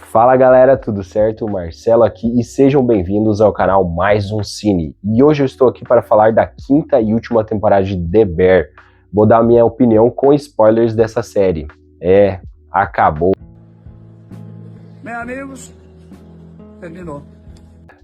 Fala galera, tudo certo? O Marcelo aqui e sejam bem-vindos ao canal Mais um Cine. E hoje eu estou aqui para falar da quinta e última temporada de The Bear. Vou dar a minha opinião com spoilers dessa série. Acabou. Meus amigos, terminou.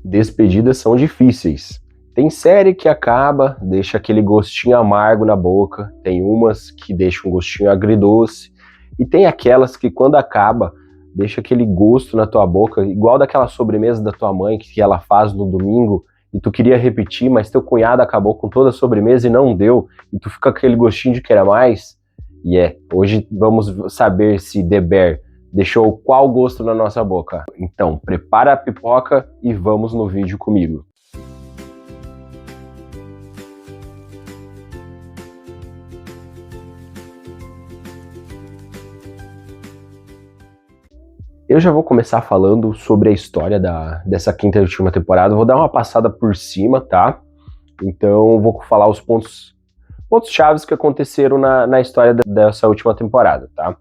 Despedidas são difíceis. Tem série que acaba, deixa aquele gostinho amargo na boca, tem umas que deixam um gostinho agridoce, e tem aquelas que quando acaba, deixa aquele gosto na tua boca, igual daquela sobremesa da tua mãe que ela faz no domingo, e tu queria repetir, mas teu cunhado acabou com toda a sobremesa e não deu, e tu fica com aquele gostinho de querer mais. Hoje vamos saber se The Bear deixou qual gosto na nossa boca. Então, prepara a pipoca e vamos no vídeo comigo. Eu já vou começar falando sobre a história dessa quinta e última temporada. Vou dar uma passada por cima, tá? Então vou falar os pontos chaves que aconteceram na história dessa última temporada, tá?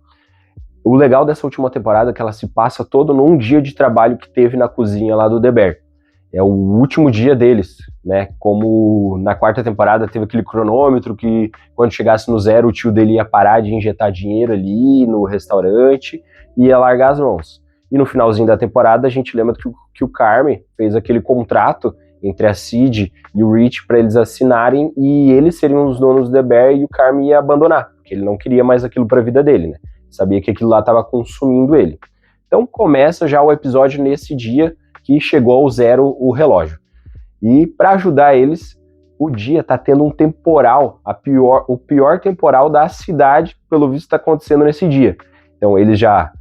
O legal dessa última temporada é que ela se passa todo num dia de trabalho que teve na cozinha lá do The Bear. É o último dia deles, né? Como na quarta temporada teve aquele cronômetro que quando chegasse no zero o tio dele ia parar de injetar dinheiro ali no restaurante e ia largar as mãos. E no finalzinho da temporada a gente lembra que o Carmy fez aquele contrato entre a Sid e o Rich para eles assinarem e eles seriam os donos do The Bear e o Carmy ia abandonar, porque ele não queria mais aquilo para a vida dele, né? Sabia que aquilo lá estava consumindo ele. Então começa já o episódio nesse dia que chegou ao zero o relógio. E para ajudar eles, o dia está tendo um temporal, o pior temporal da cidade, pelo visto está acontecendo nesse dia. Então eles já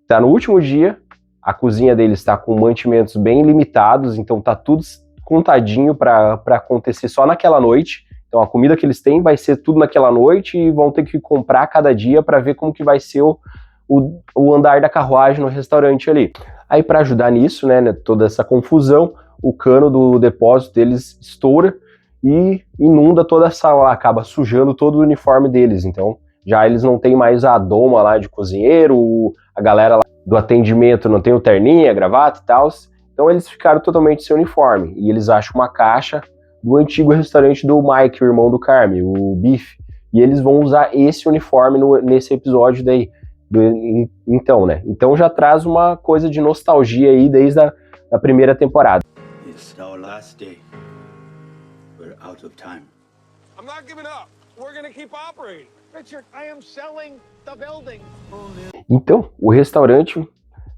tá no último dia, a cozinha deles está com mantimentos bem limitados, então tá tudo contadinho para acontecer só naquela noite. Então a comida que eles têm vai ser tudo naquela noite e vão ter que comprar cada dia para ver como que vai ser o andar da carruagem no restaurante ali. Aí para ajudar nisso, né, toda essa confusão, o cano do depósito deles estoura e inunda toda a sala, acaba sujando todo o uniforme deles. Então já eles não têm mais a doma lá de cozinheiro, a galera lá do atendimento não tem o terninho, a gravata e tal. Então eles ficaram totalmente sem uniforme e eles acham uma caixa do antigo restaurante do Mike, o irmão do Carmy, o Biff, e eles vão usar esse uniforme nesse episódio daí. Então, né? Então já traz uma coisa de nostalgia aí desde a primeira temporada. It's our last day. We're out of time. I'm not giving up. We're gonna keep operating. Richard, I am selling the building. Então, o restaurante,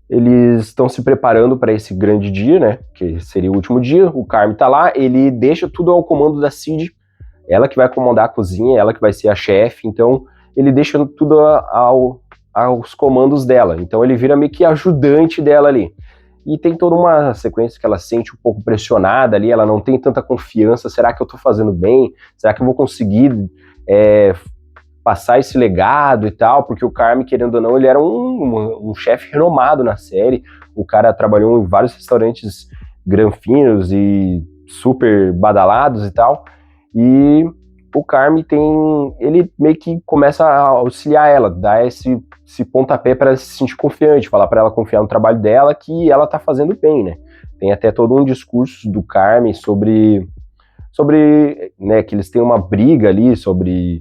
eles estão se preparando para esse grande dia, né? Que seria o último dia. O Carmy tá lá, ele deixa tudo ao comando da Sid. Ela que vai comandar a cozinha, ela que vai ser a chefe. Então, ele deixa tudo aos comandos dela. Então, ele vira meio que ajudante dela ali. E tem toda uma sequência que ela sente um pouco pressionada ali. Ela não tem tanta confiança. Será que eu tô fazendo bem? Será que eu vou conseguir passar esse legado e tal, porque o Carmy, querendo ou não, ele era um chefe renomado na série, o cara trabalhou em vários restaurantes granfinos e super badalados e tal, e o Carmy ele meio que começa a auxiliar ela, dar esse pontapé para ela se sentir confiante, falar para ela confiar no trabalho dela, que ela tá fazendo bem, né? Tem até todo um discurso do Carmy sobre né, que eles têm uma briga ali, sobre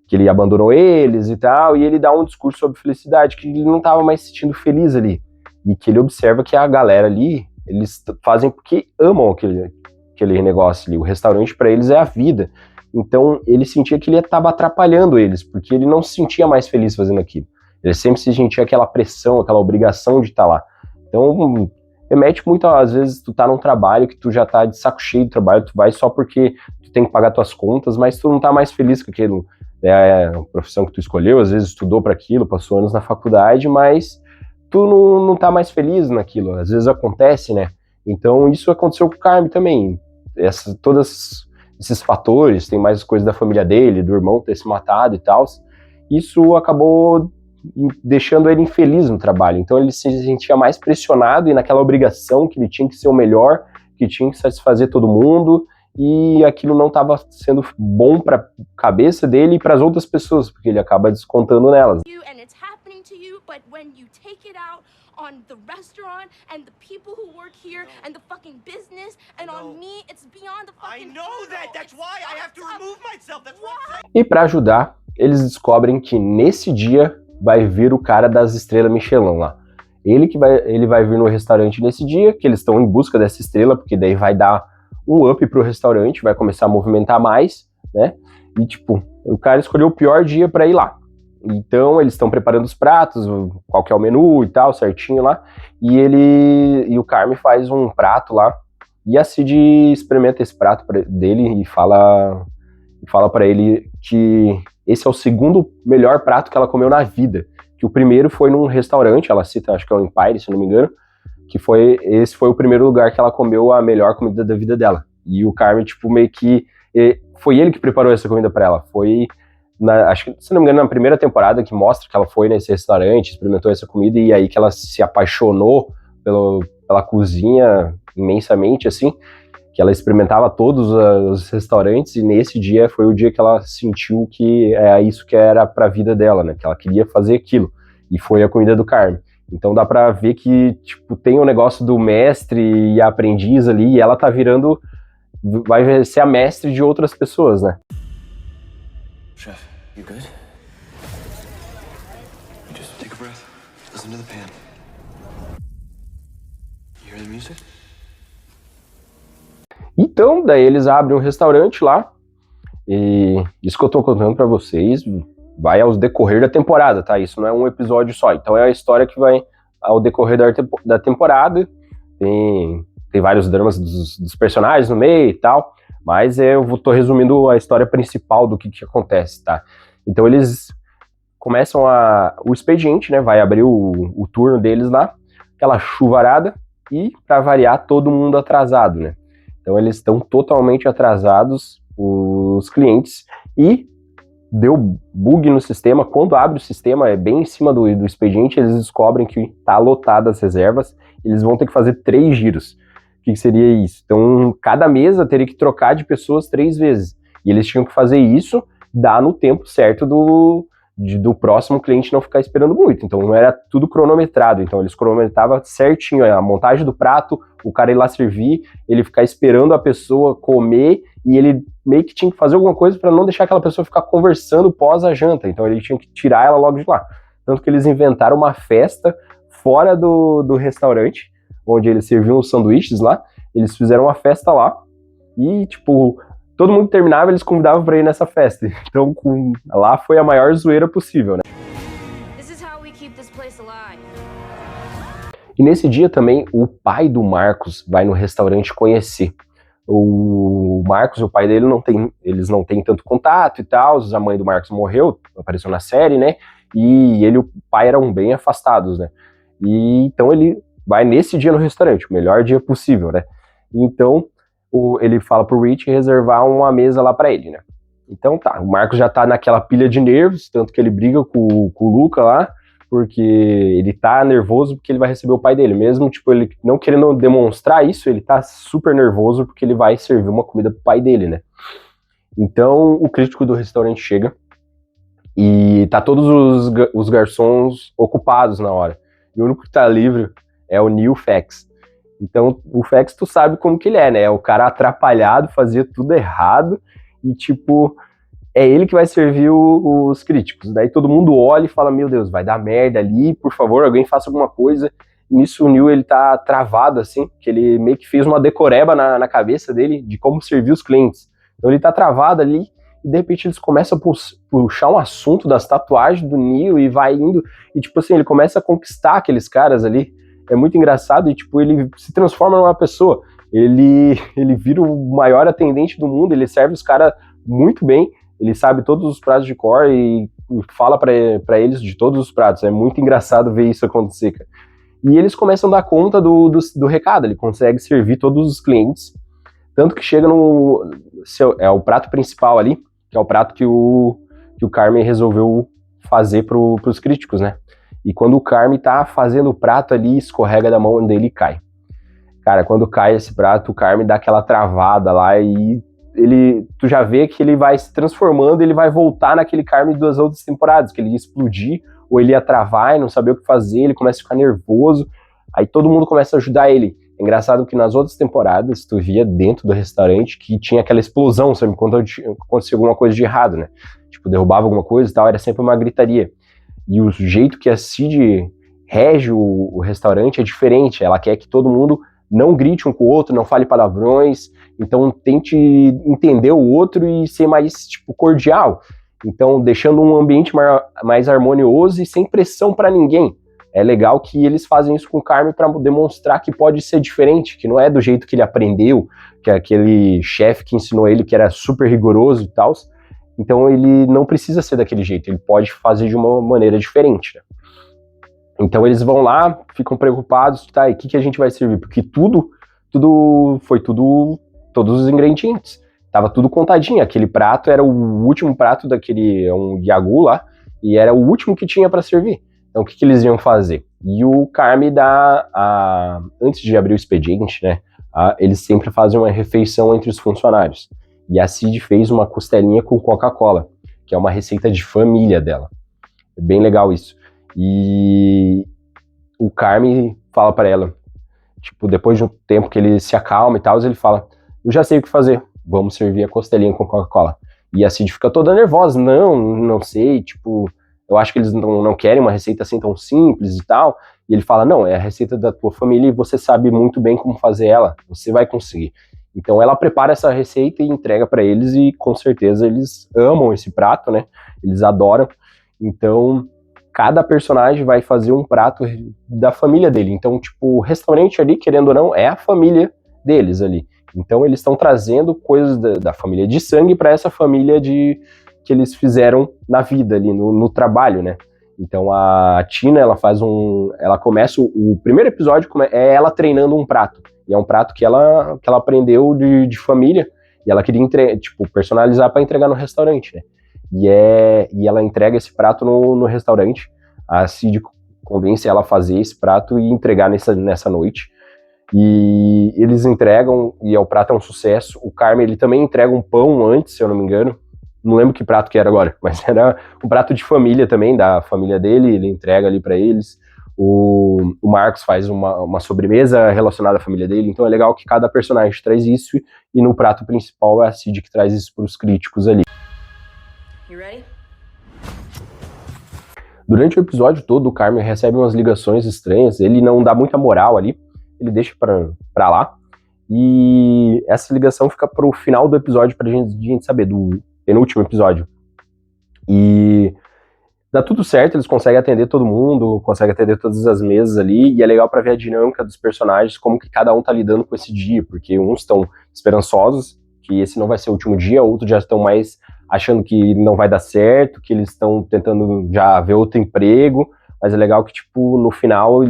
que ele abandonou eles e tal, e ele dá um discurso sobre felicidade, que ele não estava mais se sentindo feliz ali, e que ele observa que a galera ali, eles fazem porque amam aquele negócio ali, o restaurante para eles é a vida, então ele sentia que ele estava atrapalhando eles, porque ele não se sentia mais feliz fazendo aquilo, ele sempre se sentia aquela pressão, aquela obrigação de estar lá, então remete muito, às vezes tu tá num trabalho que tu já tá de saco cheio do trabalho, tu vai só porque tu tem que pagar tuas contas, mas tu não tá mais feliz com aquilo, é a profissão que tu escolheu, às vezes estudou para aquilo, passou anos na faculdade, mas tu não tá mais feliz naquilo, às vezes acontece, né? Então isso aconteceu com o Carmy também, todos esses fatores, tem mais coisas da família dele, do irmão ter se matado e tal, isso acabou deixando ele infeliz no trabalho, então ele se sentia mais pressionado e naquela obrigação que ele tinha que ser o melhor, que tinha que satisfazer todo mundo, e aquilo não estava sendo bom para a cabeça dele e para as outras pessoas, porque ele acaba descontando nelas. on the restaurant and the people who work here and the fucking business and on me. It's beyond the I fucking know that. photo. That's It's why I have to fucked up. remove myself. That's what I'm saying. E para ajudar, eles descobrem que nesse dia vai vir o cara das estrelas Michelin lá. Ele vai vir no restaurante nesse dia, que eles estão em busca dessa estrela, porque daí vai dar um up pro restaurante, vai começar a movimentar mais, né? E tipo, o cara escolheu o pior dia para ir lá. Então eles estão preparando os pratos, qual que é o menu e tal, certinho lá. E o Carme faz um prato lá. E a Cid experimenta esse prato dele e fala para ele que esse é o segundo melhor prato que ela comeu na vida. Que o primeiro foi num restaurante, ela cita, acho que é o Empire, se não me engano, que esse foi o primeiro lugar que ela comeu a melhor comida da vida dela. E o Carme, tipo, meio que foi ele que preparou essa comida para ela. Foi, acho que, se não me engano, na primeira temporada que mostra que ela foi nesse restaurante, experimentou essa comida e aí que ela se apaixonou pela cozinha imensamente, assim, que ela experimentava todos os restaurantes e nesse dia foi o dia que ela sentiu que é isso que era pra vida dela, né, que ela queria fazer aquilo, e foi a comida do Carme. Então dá pra ver que, tipo, tem o negócio do mestre e aprendiz ali, e ela tá vai ser a mestre de outras pessoas, né. Chef, you good? You just take a breath. Listen to the pan. You hear the music? Então, daí eles abrem um restaurante lá, e isso que eu tô contando pra vocês vai ao decorrer da temporada, tá? Isso não é um episódio só, então é a história que vai ao decorrer da temporada, tem vários dramas dos personagens no meio e tal, mas tô resumindo a história principal do que acontece, tá? Então eles começam o expediente, né? Vai abrir o turno deles lá, aquela chuvarada, e pra variar, todo mundo atrasado, né? Então eles estão totalmente atrasados, os clientes, e deu bug no sistema. Quando abre o sistema, é bem em cima do expediente, eles descobrem que tá lotado as reservas, eles vão ter que fazer 3 giros. O que seria isso? Então, cada mesa teria que trocar de pessoas 3 vezes. E eles tinham que fazer isso, dar no tempo certo do próximo cliente não ficar esperando muito. Então, não era tudo cronometrado. Então, eles cronometravam certinho a montagem do prato, o cara ir lá servir, ele ficar esperando a pessoa comer, e ele meio que tinha que fazer alguma coisa para não deixar aquela pessoa ficar conversando pós a janta. Então, ele tinha que tirar ela logo de lá. Tanto que eles inventaram uma festa fora do restaurante, onde eles serviam os sanduíches lá, eles fizeram uma festa lá, e, tipo, todo mundo que terminava, eles convidavam pra ir nessa festa. Então, lá foi a maior zoeira possível, né? This is how we keep this place alive. E nesse dia também, o pai do Marcos vai no restaurante conhecer. O Marcos e o pai dele eles não têm tanto contato e tal, a mãe do Marcos morreu, apareceu na série, né? E ele e o pai eram bem afastados, né? E então ele vai nesse dia no restaurante, o melhor dia possível, né? Então, ele fala pro Rich reservar uma mesa lá pra ele, né? Então tá, o Marcos já tá naquela pilha de nervos, tanto que ele briga com o Luca lá, porque ele tá nervoso porque ele vai receber o pai dele. Mesmo, tipo, ele não querendo demonstrar isso, ele tá super nervoso porque ele vai servir uma comida pro pai dele, né? Então, o crítico do restaurante chega e tá todos os garçons ocupados na hora. E o único que tá livre é o Neil Fax. Então, o Fax, tu sabe como que ele é, né? É o cara atrapalhado, fazia tudo errado e, tipo, é ele que vai servir os críticos. Daí todo mundo olha e fala, meu Deus, vai dar merda ali, por favor, alguém faça alguma coisa. E nisso o Neil, ele tá travado, assim, que ele meio que fez uma decoreba na cabeça dele de como servir os clientes. Então ele tá travado ali e, de repente, eles começam a puxar um assunto das tatuagens do Neil e vai indo. E, tipo assim, ele começa a conquistar aqueles caras ali. É muito engraçado e, tipo, ele se transforma numa pessoa. Ele vira o maior atendente do mundo, ele serve os caras muito bem, ele sabe todos os pratos de cor e fala pra eles de todos os pratos. É muito engraçado ver isso acontecer, cara. E eles começam a dar conta do recado, ele consegue servir todos os clientes, tanto que chega é o prato principal ali, que é o prato que o Carmen resolveu fazer pros críticos, né? E quando o Carme tá fazendo o prato ali, escorrega da mão dele e cai. Cara, quando cai esse prato, o Carme dá aquela travada lá e tu já vê que ele vai se transformando, ele vai voltar naquele Carme das outras temporadas, que ele ia explodir ou ele ia travar e não sabia o que fazer, ele começa a ficar nervoso, aí todo mundo começa a ajudar ele. É engraçado que nas outras temporadas, tu via dentro do restaurante que tinha aquela explosão, sabe, quando acontecia alguma coisa de errado, né? Tipo, derrubava alguma coisa e tal, era sempre uma gritaria. E o jeito que a Cid rege o restaurante é diferente, ela quer que todo mundo não grite um com o outro, não fale palavrões, então tente entender o outro e ser mais, tipo, cordial. Então, deixando um ambiente mais harmonioso e sem pressão para ninguém. É legal que eles fazem isso com o Carme para demonstrar que pode ser diferente, que não é do jeito que ele aprendeu, que é aquele chefe que ensinou ele que era super rigoroso e tal. Então, ele não precisa ser daquele jeito, ele pode fazer de uma maneira diferente, né? Então eles vão lá, ficam preocupados, tá, e o que a gente vai servir? Porque todos os ingredientes, tava tudo contadinho, aquele prato era o último prato daquele, um Yagu lá, e era o último que tinha para servir. Então o que eles iam fazer? E o Carme antes de abrir o expediente, né, eles sempre fazem uma refeição entre os funcionários. E a Cid fez uma costelinha com Coca-Cola, que é uma receita de família dela. É bem legal isso. E o Carme fala pra ela, tipo, depois de um tempo que ele se acalma e tal, ele fala, eu já sei o que fazer, vamos servir a costelinha com Coca-Cola. E a Cid fica toda nervosa, não sei, tipo, eu acho que eles não querem uma receita assim tão simples e tal. E ele fala, não, é a receita da tua família e você sabe muito bem como fazer ela, você vai conseguir. Então ela prepara essa receita e entrega pra eles e com certeza eles amam esse prato, né, eles adoram. Então cada personagem vai fazer um prato da família dele. Então, tipo, o restaurante ali, querendo ou não, é a família deles ali. Então, eles estão trazendo coisas da família de sangue para essa família que eles fizeram na vida ali, no trabalho, né? Então, a Tina, ela começa, o primeiro episódio é ela treinando um prato. E é um prato que ela aprendeu de família, e ela queria, personalizar para entregar no restaurante, né? E ela entrega esse prato no restaurante. A Cid convence ela a fazer esse prato e entregar nessa noite. E eles entregam, e o prato é um sucesso. O Carme, ele também entrega um pão antes, se eu não me engano. Não lembro que prato que era agora, mas era um prato de família também, da família dele. Ele entrega ali para eles. O Marcos faz uma sobremesa relacionada à família dele. Então é legal que cada personagem traz isso. E no prato principal é a Cid que traz isso para os críticos ali. You ready? Durante o episódio todo, o Carme recebe umas ligações estranhas, ele não dá muita moral ali, ele deixa pra lá, e essa ligação fica pro final do episódio pra gente saber, do penúltimo episódio. E dá tudo certo, eles conseguem atender todo mundo, conseguem atender todas as mesas ali, e é legal pra ver a dinâmica dos personagens, como que cada um tá lidando com esse dia, porque uns estão esperançosos, que esse não vai ser o último dia, outros já estão mais achando que não vai dar certo, que eles estão tentando já ver outro emprego, mas é legal que, tipo, no final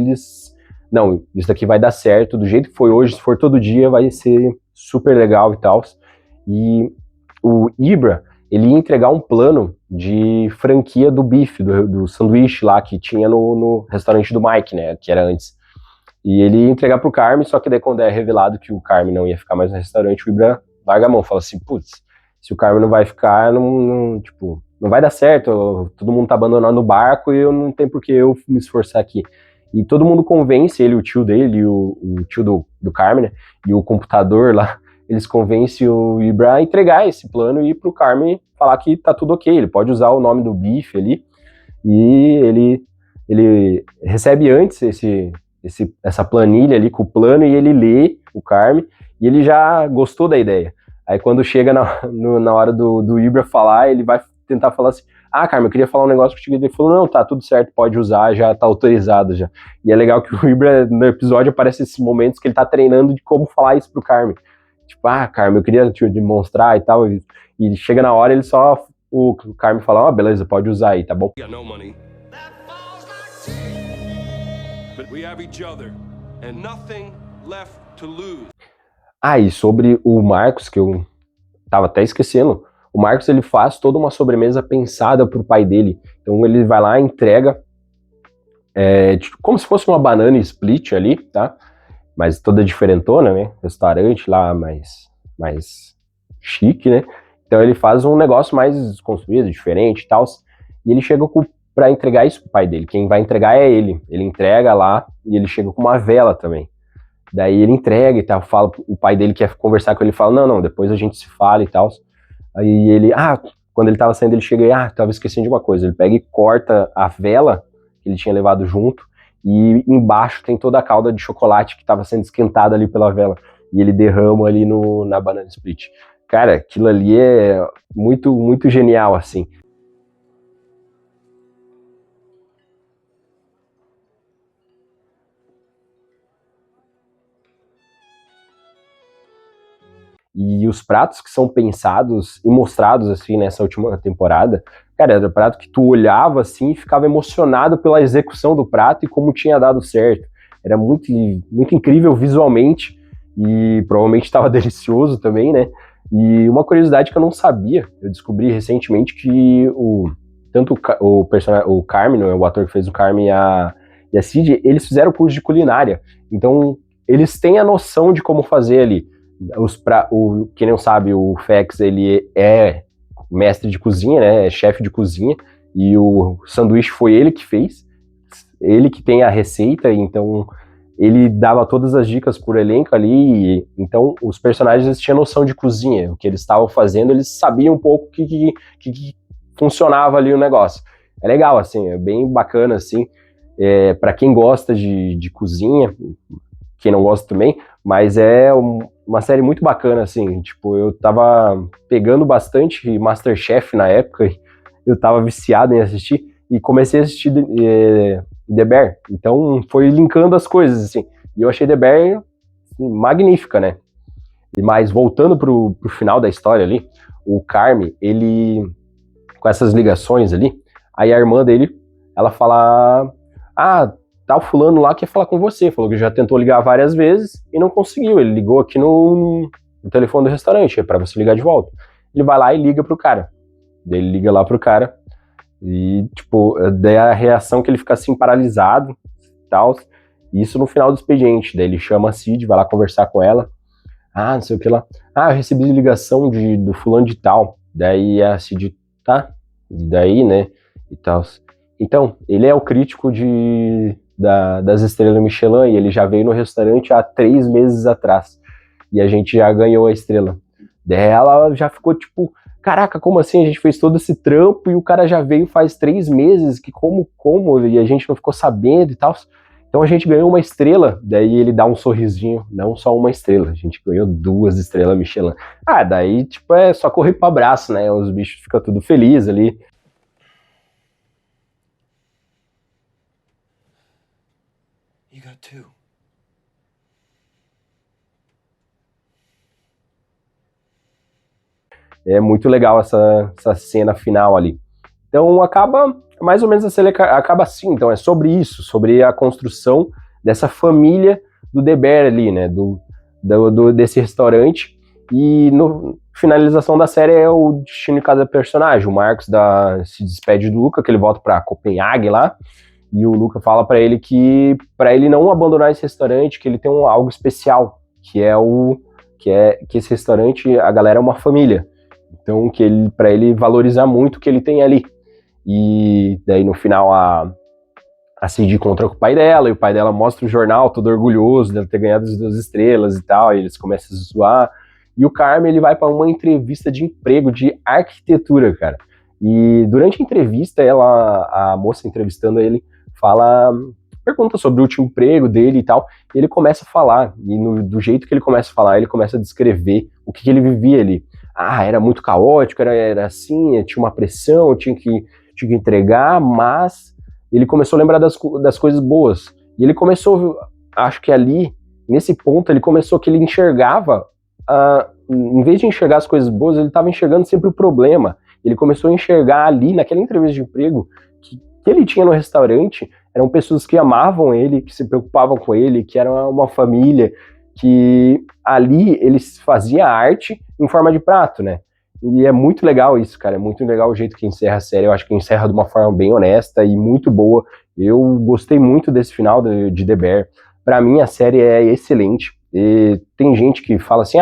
não, isso daqui vai dar certo, do jeito que foi hoje, se for todo dia, vai ser super legal e tal. E o Ibra, ele ia entregar um plano de franquia do bife, do sanduíche lá, que tinha no restaurante do Mike, né, que era antes. E ele ia entregar pro Carme, só que daí quando é revelado que o Carme não ia ficar mais no restaurante, o Ibra larga a mão, fala assim, putz, se o Carme não vai ficar, não vai dar certo, todo mundo tá abandonando o barco e eu não tenho por que eu me esforçar aqui. E todo mundo convence ele, o tio dele, o tio do Carme, né, e o computador lá, eles convencem o Ibra a entregar esse plano e ir pro Carme falar que tá tudo ok, ele pode usar o nome do bife ali, e ele recebe antes essa planilha ali com o plano e ele lê o Carme e ele já gostou da ideia. Aí quando chega na hora do Ibra falar, ele vai tentar falar assim, Carme, eu queria falar um negócio contigo. Ele falou, não, tá tudo certo, pode usar, já tá autorizado já. E é legal que o Ibra, no episódio, aparece esses momentos que ele tá treinando de como falar isso pro Carme. Tipo, Carme, eu queria te demonstrar e tal. E chega na hora, o Carme fala, beleza, pode usar aí, tá bom? No money. But we have each other and nothing left to lose. E sobre o Marcos, que eu tava até esquecendo, o Marcos, ele faz toda uma sobremesa pensada pro pai dele. Então ele vai lá e entrega, como se fosse uma banana split ali, tá? Mas toda diferentona, né? Restaurante lá mais chique, né? Então ele faz um negócio mais desconstruído, diferente e tal. E ele chega pra entregar isso pro pai dele. Quem vai entregar é ele. Ele entrega lá e ele chega com uma vela também. Daí ele entrega e tal, fala, o pai dele quer conversar com ele, fala, não, depois a gente se fala e tal. Aí ele, quando ele tava saindo, ele chega e, tava esquecendo de uma coisa. Ele pega e corta a vela que ele tinha levado junto e embaixo tem toda a calda de chocolate que tava sendo esquentada ali pela vela. E ele derrama ali na banana split. Cara, aquilo ali é muito, muito genial, assim. E os pratos que são pensados e mostrados, assim, nessa última temporada, cara, era prato que tu olhava, assim, e ficava emocionado pela execução do prato e como tinha dado certo. Era muito, muito incrível visualmente e provavelmente estava delicioso também, né? E uma curiosidade que eu não sabia, eu descobri recentemente que tanto o Carmen, o ator que fez o Carmen e a Cid, eles fizeram curso de culinária. Então, eles têm a noção de como fazer ali. Quem não sabe, o Fex, ele é mestre de cozinha, né? É chefe de cozinha. E o sanduíche foi ele que fez. Ele que tem a receita, então ele dava todas as dicas por elenco ali. Então os personagens eles tinham noção de cozinha. O que eles estavam fazendo, eles sabiam um pouco que funcionava ali o negócio. É legal, assim, é bem bacana, assim. Para quem gosta de cozinha, quem não gosta também, mas é uma série muito bacana, assim, tipo, eu tava pegando bastante MasterChef na época, eu tava viciado em assistir, e comecei a assistir The Bear, então foi linkando as coisas, assim, e eu achei The Bear magnífica, né, mas voltando pro final da história ali, o Carme, ele, com essas ligações ali, aí a irmã dele, ela fala, tá o fulano lá quer falar com você, falou que já tentou ligar várias vezes e não conseguiu, ele ligou aqui no telefone do restaurante, é pra você ligar de volta. Ele vai lá e liga pro cara, daí ele liga lá pro cara e, tipo, daí a reação que ele fica assim paralisado e tal, isso no final do expediente, daí ele chama a Cid, vai lá conversar com ela, não sei o que lá, eu recebi ligação do fulano de tal, daí a Cid, tá, e daí, né, e tal. Então, ele é o crítico das estrelas Michelin e ele já veio no restaurante há 3 meses atrás. E a gente já ganhou a estrela. Daí ela já ficou tipo, caraca, como assim? A gente fez todo esse trampo e o cara já veio faz 3 meses, que como? E a gente não ficou sabendo e tal. Então a gente ganhou uma estrela, daí ele dá um sorrisinho, não só uma estrela, a gente ganhou 2 estrelas Michelin. Daí tipo é só correr pro abraço, né? Os bichos ficam tudo felizes ali. You got 2. É muito legal essa cena final ali. Então acaba, mais ou menos a série acaba assim, então é sobre isso, sobre a construção dessa família do The Bear ali, né, desse restaurante, e no finalização da série é o destino de cada personagem. O Marcos se despede do Luca, que ele volta para Copenhague lá, e o Luca fala para ele que para ele não abandonar esse restaurante, que ele tem algo especial, que esse restaurante, a galera é uma família. Então, para ele valorizar muito o que ele tem ali. E daí no final a Cid encontra com o pai dela, e o pai dela mostra o jornal todo orgulhoso dela ter ganhado as 2 estrelas e tal, e eles começam a zoar. E o Carmen, ele vai para uma entrevista de emprego de arquitetura, cara. E durante a entrevista, a moça entrevistando ele, pergunta sobre o último emprego dele e tal, e ele começa a falar, e do jeito que ele começa a falar, ele começa a descrever o que ele vivia ali. Era muito caótico, era assim, tinha uma pressão, tinha que entregar, mas ele começou a lembrar das coisas boas. E ele começou, acho que ali, nesse ponto, ele começou que ele enxergava, em vez de enxergar as coisas boas, ele estava enxergando sempre o problema. Ele começou a enxergar ali, naquela entrevista de emprego, que ele tinha no restaurante, eram pessoas que amavam ele, que se preocupavam com ele, que eram uma família, que ali eles faziam arte em forma de prato, né? E é muito legal isso, cara, é muito legal o jeito que encerra a série, eu acho que encerra de uma forma bem honesta e muito boa. Eu gostei muito desse final de The Bear. Pra mim a série é excelente, e tem gente que fala assim,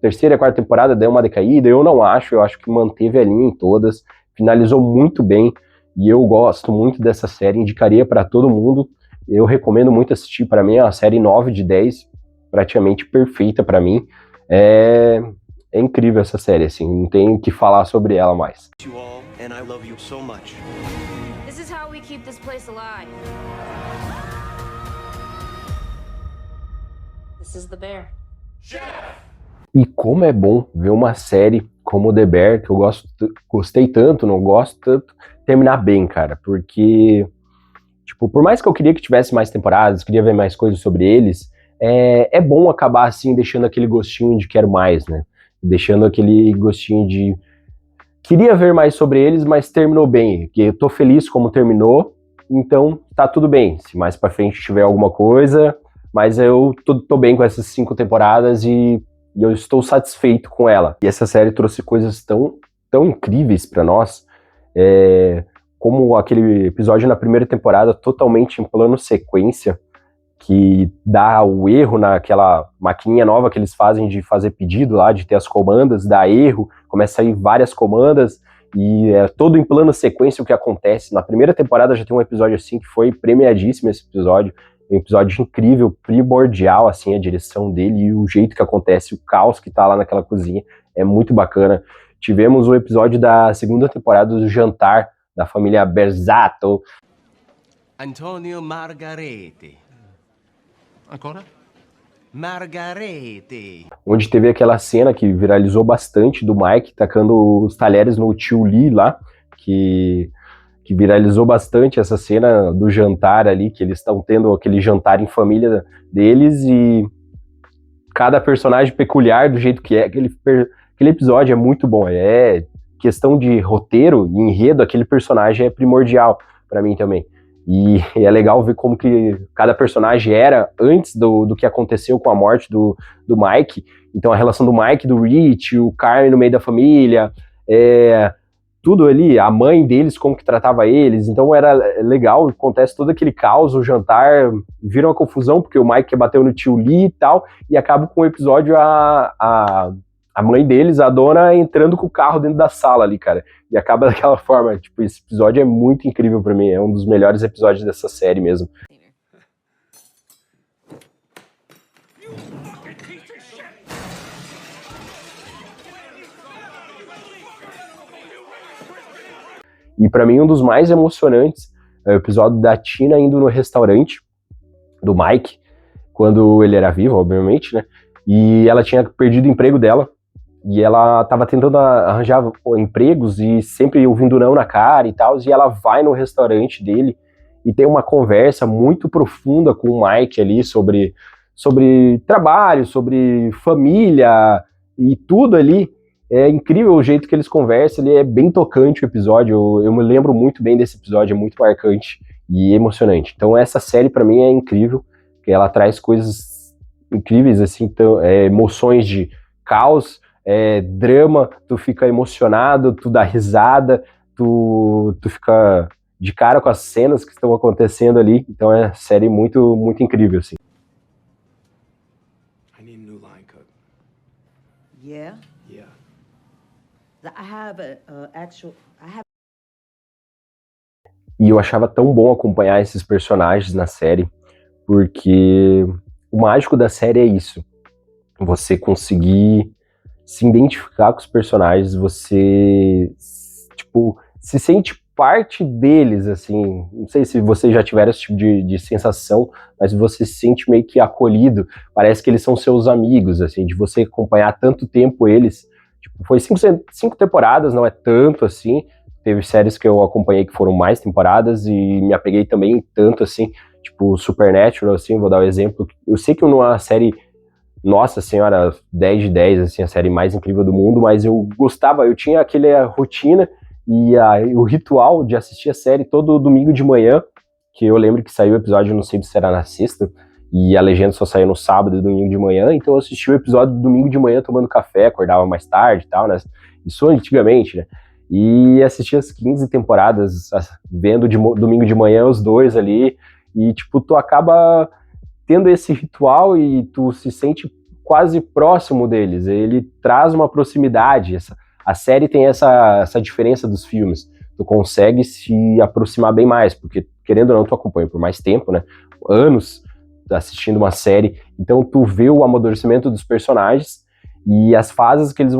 terceira e quarta temporada deu uma decaída, eu não acho, eu acho que manteve a linha em todas, finalizou muito bem, e eu gosto muito dessa série, indicaria para todo mundo, eu recomendo muito assistir, para mim é uma série 9 de 10, praticamente perfeita para mim, é incrível essa série, assim, não tem o que falar sobre ela mais. You all, and I love you so much. This is how we keep this place alive. This is the bear. E como é bom ver uma série como The Bear, que eu gostei tanto, não gosto tanto, terminar bem, cara, porque, tipo, por mais que eu queria que tivesse mais temporadas, queria ver mais coisas sobre eles, é bom acabar, assim, deixando aquele gostinho de quero mais, né, deixando aquele gostinho de queria ver mais sobre eles, mas terminou bem, que eu tô feliz como terminou, então tá tudo bem, se mais pra frente tiver alguma coisa, mas eu tô bem com essas 5 temporadas e eu estou satisfeito com ela. E essa série trouxe coisas tão incríveis pra nós, como aquele episódio na primeira temporada, totalmente em plano sequência, que dá o erro naquela maquininha nova que eles fazem de fazer pedido lá, de ter as comandas, dá erro, começa a ir várias comandas, e é todo em plano sequência o que acontece. Na primeira temporada já tem um episódio assim, que foi premiadíssimo esse episódio, um episódio incrível, primordial, assim, a direção dele e o jeito que acontece, o caos que tá lá naquela cozinha, é muito bacana. Tivemos o episódio da segunda temporada do jantar da família Bersato. Antonio Margarete. Ancora? Margarete. Onde teve aquela cena que viralizou bastante do Mike tacando os talheres no tio Lee lá, que viralizou bastante essa cena do jantar ali, que eles estão tendo aquele jantar em família deles e cada personagem peculiar do jeito que é, aquele episódio é muito bom, é questão de roteiro e enredo, aquele personagem é primordial pra mim também. E é legal ver como que cada personagem era antes do que aconteceu com a morte do Mike. Então a relação do Mike, do Rich, o Carmen no meio da família, tudo ali, a mãe deles, como que tratava eles. Então era legal, acontece todo aquele caos, o jantar vira uma confusão, porque o Mike bateu no tio Lee e tal, e acaba com o episódio a mãe deles, a dona, entrando com o carro dentro da sala ali, cara. E acaba daquela forma, tipo, esse episódio é muito incrível pra mim, é um dos melhores episódios dessa série mesmo. E pra mim um dos mais emocionantes é o episódio da Tina indo no restaurante do Mike, quando ele era vivo, obviamente, né? E ela tinha perdido o emprego dela, e ela tava tentando arranjar empregos e sempre ouvindo não na cara e tal, e ela vai no restaurante dele e tem uma conversa muito profunda com o Mike ali sobre trabalho, sobre família e tudo ali. É incrível o jeito que eles conversam, ele é bem tocante o episódio, eu me lembro muito bem desse episódio, é muito marcante e emocionante. Então essa série pra mim é incrível, porque ela traz coisas incríveis, assim, então, emoções de caos, drama, tu fica emocionado, tu dá risada, tu fica de cara com as cenas que estão acontecendo ali, então é uma série muito, muito incrível, assim. I need a new line cut. Yeah, Yeah. I have E eu achava tão bom acompanhar esses personagens na série, porque o mágico da série é isso, você conseguir se identificar com os personagens, você, tipo, se sente parte deles, assim, não sei se vocês já tiveram esse tipo de sensação, mas você se sente meio que acolhido, parece que eles são seus amigos, assim, de você acompanhar tanto tempo eles, tipo, foi 5 temporadas, não é tanto assim, teve séries que eu acompanhei que foram mais temporadas e me apeguei também tanto, assim, tipo, Supernatural, assim, vou dar um exemplo, eu sei que numa série, nossa senhora, 10 de 10, assim, a série mais incrível do mundo, mas eu gostava, eu tinha aquela rotina e o ritual de assistir a série todo domingo de manhã, que eu lembro que saiu o episódio, não sei se era na sexta, e a legenda só saiu no sábado e domingo de manhã, então eu assisti o episódio do domingo de manhã tomando café, acordava mais tarde e tal, né, isso antigamente, né, e assisti as 15 temporadas, vendo domingo de manhã os dois ali, e tipo, tu acaba tendo esse ritual e tu se sente quase próximo deles, ele traz uma proximidade, a série tem essa diferença dos filmes, tu consegue se aproximar bem mais, porque, querendo ou não, tu acompanha por mais tempo, né? Anos assistindo uma série, então tu vê o amadurecimento dos personagens e as fases que eles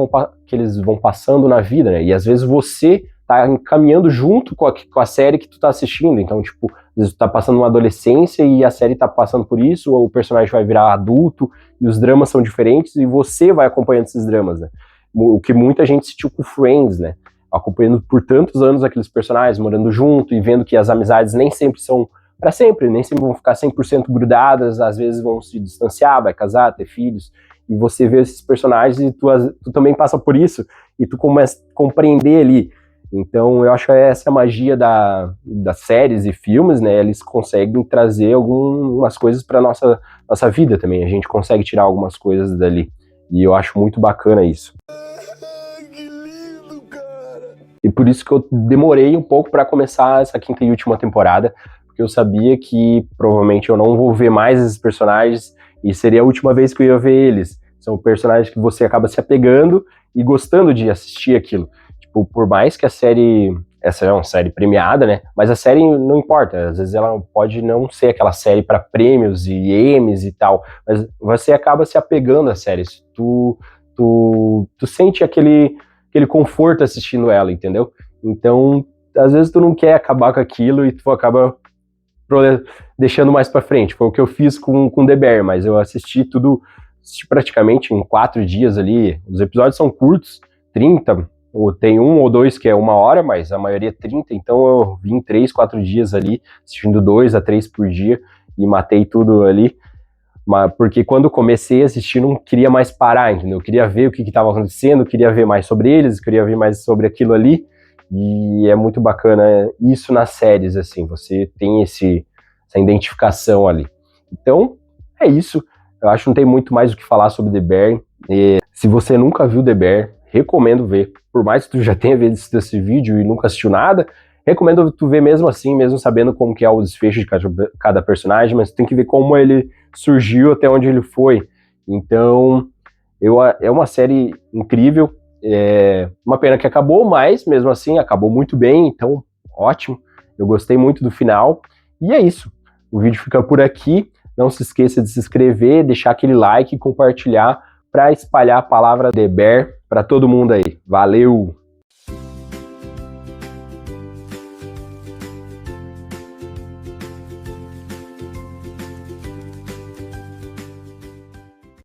vão passando na vida, né? E às vezes você tá caminhando junto com a série que tu tá assistindo, então, tipo, às vezes tu tá passando uma adolescência e a série tá passando por isso, ou o personagem vai virar adulto, e os dramas são diferentes, e você vai acompanhando esses dramas, né? O que muita gente sentiu com Friends, né? Acompanhando por tantos anos aqueles personagens, morando junto, e vendo que as amizades nem sempre são para sempre, nem sempre vão ficar 100% grudadas, às vezes vão se distanciar, vai casar, ter filhos, e você vê esses personagens e tu também passa por isso, e tu começa a compreender ali. Então eu acho que essa é a magia das séries e filmes, né? Eles conseguem trazer algumas coisas para nossa vida também, a gente consegue tirar algumas coisas dali, e eu acho muito bacana isso. Que lindo, cara! E por isso que eu demorei um pouco para começar essa 5ª e última temporada, porque eu sabia que provavelmente eu não vou ver mais esses personagens e seria a última vez que eu ia ver eles. São personagens que você acaba se apegando e gostando de assistir aquilo. Tipo, por mais que essa é uma série premiada, né? Mas a série não importa, às vezes ela pode não ser aquela série para prêmios e Emmys e tal, mas você acaba se apegando às séries. Tu sente aquele conforto assistindo ela, entendeu? Então, às vezes tu não quer acabar com aquilo e tu acaba deixando mais pra frente. Foi o que eu fiz com The Bear, mas eu assisti praticamente em 4 dias ali. Os episódios são curtos, 30, ou tem 1 ou 2 que é 1 hora, mas a maioria é 30, então eu vim 3, 4 dias ali, assistindo 2 a 3 por dia, e matei tudo ali, porque quando eu comecei a assistir, não queria mais parar, entendeu? Eu queria ver o que estava acontecendo, queria ver mais sobre eles, queria ver mais sobre aquilo ali, e é muito bacana isso nas séries, assim, você tem essa identificação ali. Então, é isso. Eu acho que não tem muito mais o que falar sobre The Bear. Se você nunca viu The Bear, recomendo ver. Por mais que tu já tenha visto esse vídeo e nunca assistiu nada, recomendo tu ver mesmo assim, mesmo sabendo como que é o desfecho de cada personagem, mas tu tem que ver como ele surgiu até onde ele foi. Então, é uma série incrível. É uma pena que acabou, mas mesmo assim acabou muito bem, então ótimo. Eu gostei muito do final. E é isso. O vídeo fica por aqui. Não se esqueça de se inscrever, deixar aquele like e compartilhar para espalhar a palavra The Bear para todo mundo aí. Valeu!